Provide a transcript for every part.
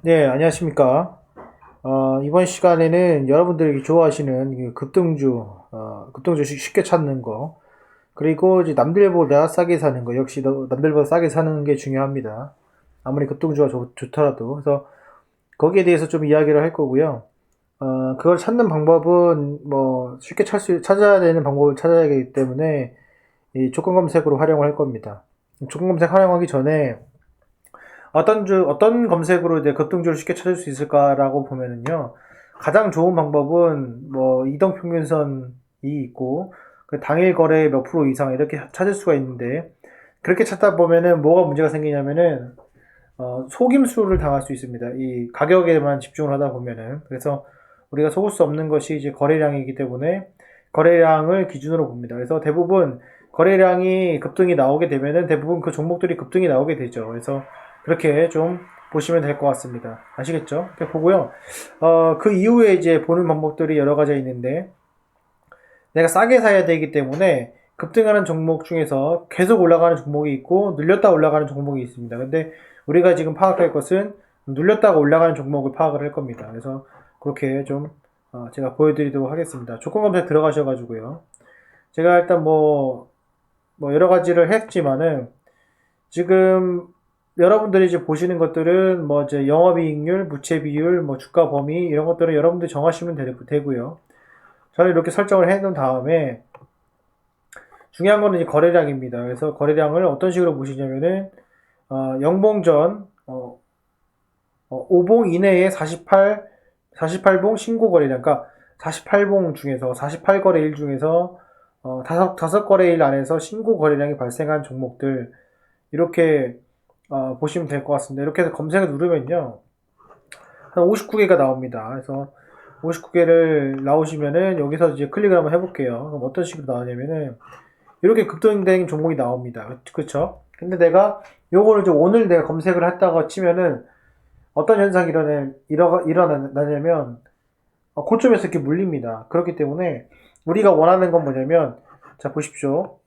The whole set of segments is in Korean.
네, 안녕하십니까. 이번 시간에는 여러분들이 좋아하시는 그 급등주, 급등주 쉽게 찾는 거, 그리고 이제 남들보다 싸게 사는 거, 역시 남들보다 싸게 사는 게 중요합니다. 아무리 급등주가 좋더라도. 그래서 거기에 대해서 좀 이야기를 할 거고요. 그걸 찾는 방법은 뭐 쉽게 찾아야 되는 방법을 찾아야 하기 때문에 이 조건 검색으로 활용을 할 겁니다. 조건 검색 활용하기 전에 어떤 검색으로 이제 급등주를 쉽게 찾을 수 있을까라고 보면은요. 가장 좋은 방법은 뭐 이동평균선이 있고 그 당일 거래 몇 프로 이상 이렇게 찾을 수가 있는데 그렇게 찾다 보면은 뭐가 문제가 생기냐면은 속임수를 당할 수 있습니다. 이 가격에만 집중을 하다 보면은 그래서 우리가 속을 수 없는 것이 이제 거래량이기 때문에 거래량을 기준으로 봅니다. 그래서 대부분 거래량이 급등이 나오게 되면은 대부분 그 종목들이 급등이 나오게 되죠. 그래서 그렇게 좀 보시면 될 것 같습니다. 아시겠죠? 이렇게 보고요. 그 이후에 이제 보는 방법들이 여러 가지 있는데 내가 싸게 사야 되기 때문에 급등하는 종목 중에서 계속 올라가는 종목이 있고 눌렸다 올라가는 종목이 있습니다. 근데 우리가 지금 파악할 것은 눌렸다가 올라가는 종목을 파악을 할 겁니다. 그래서 그렇게 좀 제가 보여드리도록 하겠습니다. 조건 검색 들어가셔가지고요. 제가 일단 뭐 여러 가지를 했지만은 지금 여러분들이 이제 보시는 것들은 뭐 이제 영업이익률, 부채 비율, 뭐 주가 범위 이런 것들은 여러분들이 정하시면 되고요. 저는 이렇게 설정을 해 놓은 다음에 중요한 거는 이제 거래량입니다. 그래서 거래량을 어떤 식으로 보시냐면은 영봉전 5봉 이내에 48봉 신고 거래량, 그러니까 48봉 중에서 48거래일 중에서 다섯 거래일 안에서 신고 거래량이 발생한 종목들 이렇게 보시면 될 것 같습니다. 이렇게 해서 검색을 누르면요 한 59개가 나옵니다. 그래서 59개를 나오시면은 여기서 이제 클릭을 한번 해볼게요. 그럼 어떤 식으로 나오냐면은 이렇게 급등된 종목이 나옵니다. 그쵸? 근데 내가 요거를 이제 오늘 내가 검색을 했다가 치면은 어떤 현상이 일어나냐면 고점에서 이렇게 물립니다. 그렇기 때문에 우리가 원하는 건 뭐냐면 자 보십시오.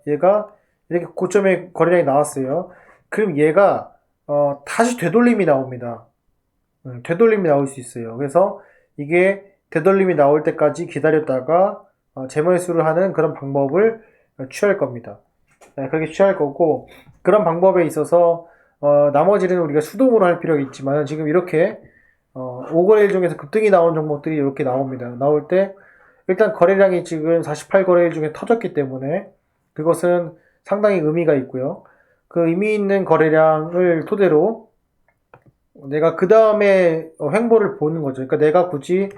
얘가 이렇게 고점에 거래량이 나왔어요. 그럼 얘가 다시 되돌림이 나옵니다. 되돌림이 나올 수 있어요. 그래서 이게 되돌림이 나올 때까지 기다렸다가 재매수를 하는 그런 방법을 취할 겁니다. 네, 그렇게 취할 거고 그런 방법에 있어서 나머지는 우리가 수동으로 할 필요가 있지만 지금 이렇게 5거래일 중에서 급등이 나온 종목들이 이렇게 나옵니다. 나올 때 일단 거래량이 지금 48거래일 중에 터졌기 때문에 그것은 상당히 의미가 있고요. 그 의미 있는 거래량을 토대로 내가 그 다음에 횡보를 보는 거죠. 그러니까 내가 굳이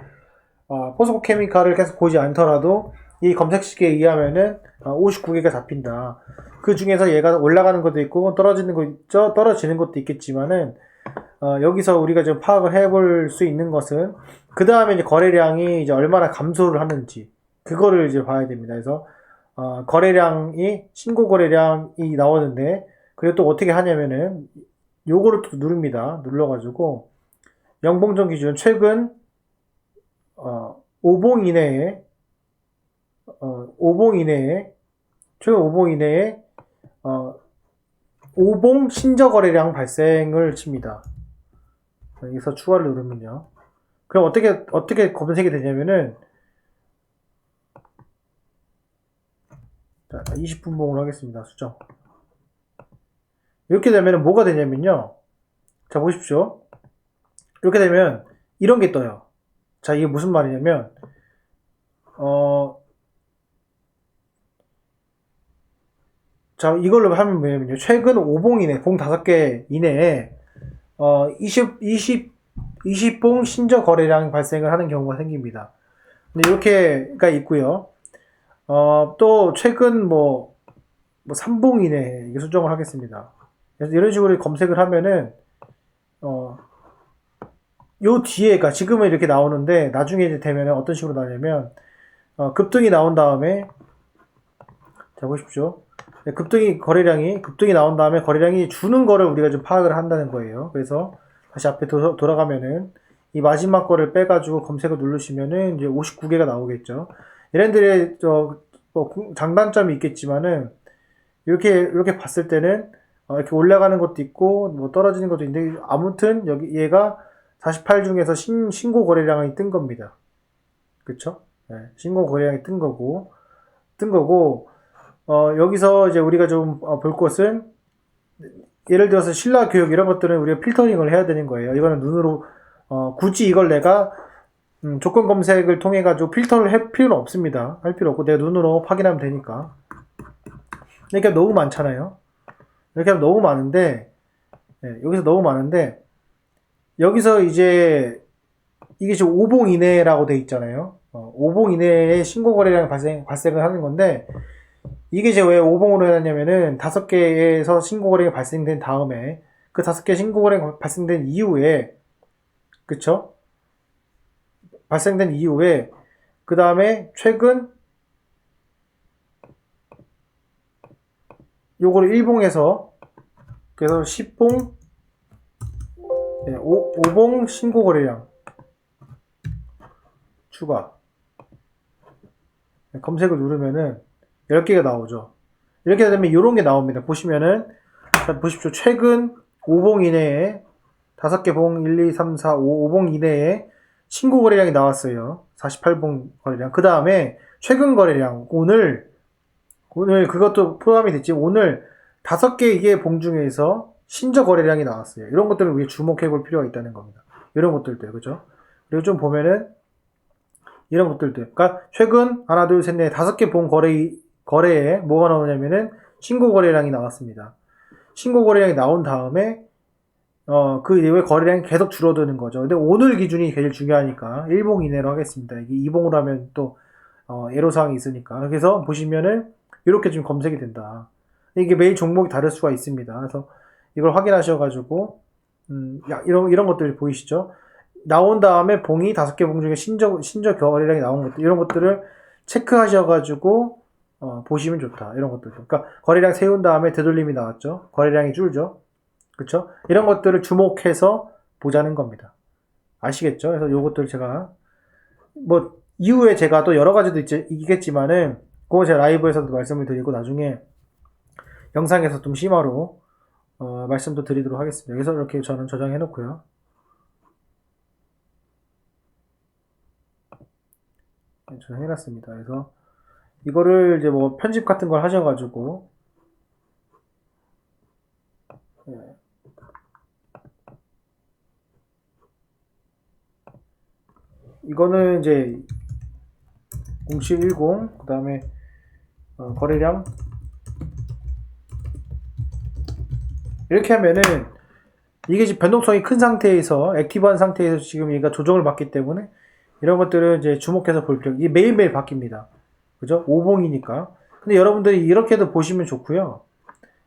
포스코케미칼을 계속 보지 않더라도 이 검색식에 의하면은 59개가 잡힌다. 그 중에서 얘가 올라가는 것도 있고 떨어지는 거 있죠. 떨어지는 것도 있겠지만은 여기서 우리가 좀 파악을 해볼 수 있는 것은 그 다음에 이제 거래량이 이제 얼마나 감소를 하는지 그거를 이제 봐야 됩니다. 그래서 거래량이 신고 거래량이 나오는데 그리고 또 어떻게 하냐면은 요거를 또 누릅니다. 눌러가지고 영봉전 기준 최근 5봉 이내에 5봉 이내에 최근 5봉 이내에 어, 5봉 신저 거래량 발생을 칩니다. 여기서 추가를 누르면요. 그럼 어떻게 검색이 되냐면은 자, 20분봉으로 하겠습니다. 수정. 이렇게 되면 뭐가 되냐면요. 자 보십시오. 이렇게 되면 이런 게 떠요. 자 이게 무슨 말이냐면 어, 자 이걸로 하면 뭐냐면요. 최근 5봉 이내, 봉 5개 이내에 20봉 신저 거래량 발생을 하는 경우가 생깁니다. 근데 이렇게가 있고요. 또 최근 뭐 3봉 이내에 이게 수정을 하겠습니다. 그래서 이런 식으로 검색을 하면은 어, 요 뒤에가 지금은 이렇게 나오는데 나중에 이제 되면 어떤 식으로 나냐면 급등이 나온 다음에 자 보십시오. 네, 급등이 나온 다음에 거래량이 주는 거를 우리가 좀 파악을 한다는 거예요. 그래서 다시 앞에 돌아가면은 이 마지막 거를 빼가지고 검색을 누르시면은 이제 59개가 나오겠죠. 얘네들의 뭐 장단점이 있겠지만은 이렇게 봤을 때는 이렇게 올라가는 것도 있고 뭐 떨어지는 것도 있는데 아무튼 여기 얘가 48 중에서 신고 거래량이 뜬 겁니다. 그쵸? 네, 신고 거래량이 뜬 거고 여기서 이제 우리가 좀 볼 것은 예를 들어서 신라 교육 이런 것들은 우리가 필터링을 해야 되는 거예요. 이거는 눈으로 굳이 이걸 내가 조건 검색을 통해 가지고 필터를 할 필요는 없습니다. 할 필요 없고 내가 눈으로 확인하면 되니까. 이렇게 너무 많잖아요. 이렇게 하면 너무 많은데 여기서 너무 많은데 여기서 이제 이게 지금 5봉 이내라고 돼 있잖아요. 5봉 이내에 신고 거래량이 발생을 하는 건데 이게 이제 왜 5봉으로 해놨냐면은 5개에서 신고 거래가 발생된 다음에 그 5개 신고 거래가 발생된 이후에 그쵸? 발생된 이후에 그 다음에 최근 요거를 1봉에서 그래서 10봉 5봉 신고 거래량 추가 검색을 누르면은 10개가 나오죠. 이렇게 되면 이런 게 나옵니다. 보시면은 보십시오. 최근 5봉 이내에 5개 봉 1, 2, 3, 4, 5, 5봉 이내에 신고 거래량이 나왔어요. 48봉 거래량. 그 다음에 최근 거래량 오늘 그것도 포함이 됐지. 오늘 5개의 봉 중에서 신저 거래량이 나왔어요. 이런 것들을 우리 주목해 볼 필요가 있다는 겁니다. 이런 것들도요. 그죠? 그리고 좀 보면은 이런 것들도. 그러니까 최근 하나, 둘, 셋, 넷 5개 봉 거래에 뭐가 나오냐면은 신고 거래량이 나왔습니다. 신고 거래량이 나온 다음에 그 이후에 거래량이 계속 줄어드는 거죠. 근데 오늘 기준이 제일 중요하니까 1봉 이내로 하겠습니다. 이게 2봉으로 하면 또 애로사항이 있으니까. 그래서 보시면은 이렇게 지금 검색이 된다. 이게 매일 종목이 다를 수가 있습니다. 그래서 이걸 확인하셔가지고 이런 것들 보이시죠? 나온 다음에 봉이 5개 봉 중에 신저 거래량이 나온 것들 이런 것들을 체크하셔가지고 보시면 좋다. 이런 것들. 그러니까 거래량 세운 다음에 되돌림이 나왔죠. 거래량이 줄죠. 그쵸? 이런 것들을 주목해서 보자는 겁니다. 아시겠죠? 그래서 요것들 제가 뭐 이후에 제가 또 여러 가지도 있겠지만은 그거 제가 라이브에서도 말씀을 드리고 나중에 영상에서 좀 심화로 말씀도 드리도록 하겠습니다. 그래서 이렇게 저는 저장해 놓고요. 저장해 놨습니다. 그래서 이거를 이제 뭐 편집 같은 걸 하셔가지고 이거는 이제 0710 그 다음에 거래량 이렇게 하면은 이게 지금 변동성이 큰 상태에서 액티브한 상태에서 지금 얘가 조정을 받기 때문에 이런 것들을 이제 주목해서 볼 필요. 이게 매일매일 바뀝니다. 그죠? 5봉이니까. 근데 여러분들이 이렇게도 보시면 좋고요.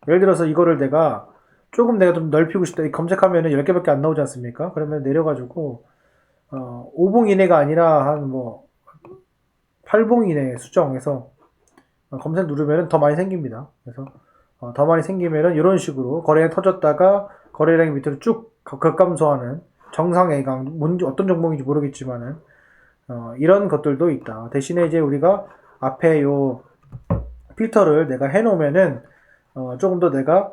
예를 들어서 이거를 내가 좀 넓히고 싶다. 검색하면은 10개밖에 안 나오지 않습니까? 그러면 내려가지고 5봉 이내가 아니라 한 뭐 8봉 이내 수정해서 검색 누르면 더 많이 생깁니다. 그래서 더 많이 생기면은 이런 식으로 거래량이 터졌다가 거래량이 밑으로 쭉 급감소하는 정상 애강 어떤 종목인지 모르겠지만은 이런 것들도 있다. 대신에 이제 우리가 앞에 요 필터를 내가 해놓으면은 조금 더 내가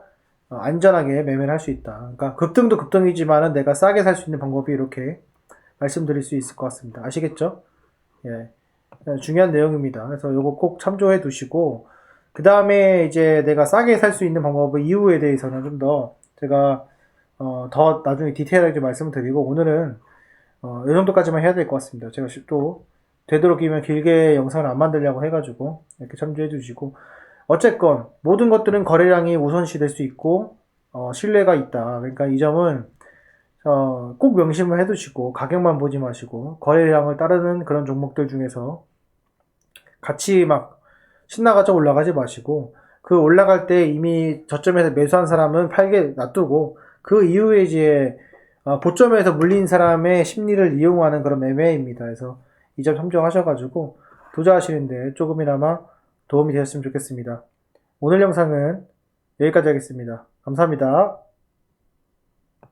안전하게 매매를 할 수 있다. 그러니까 급등도 급등이지만은 내가 싸게 살 수 있는 방법이 이렇게 말씀드릴 수 있을 것 같습니다. 아시겠죠? 예. 중요한 내용입니다. 그래서 요거 꼭 참조해 두시고, 그 다음에 이제 내가 싸게 살 수 있는 방법 이유에 대해서는 좀 더 제가 더 나중에 디테일하게 말씀을 드리고, 오늘은 이 정도까지만 해야 될 것 같습니다. 제가 또 되도록이면 길게 영상을 안 만들려고 해가지고 이렇게 참조해 주시고, 어쨌건 모든 것들은 거래량이 우선시 될 수 있고 신뢰가 있다. 그러니까 이 점은 꼭 명심을 해두시고 가격만 보지 마시고 거래량을 따르는 그런 종목들 중에서 같이 막 신나가지고 올라가지 마시고 그 올라갈 때 이미 저점에서 매수한 사람은 팔게 놔두고 그 이후에 이제 고점에서 물린 사람의 심리를 이용하는 그런 매매입니다. 그래서 이 점 참조하셔가지고 투자하시는데 조금이나마 도움이 되었으면 좋겠습니다. 오늘 영상은 여기까지 하겠습니다. 감사합니다.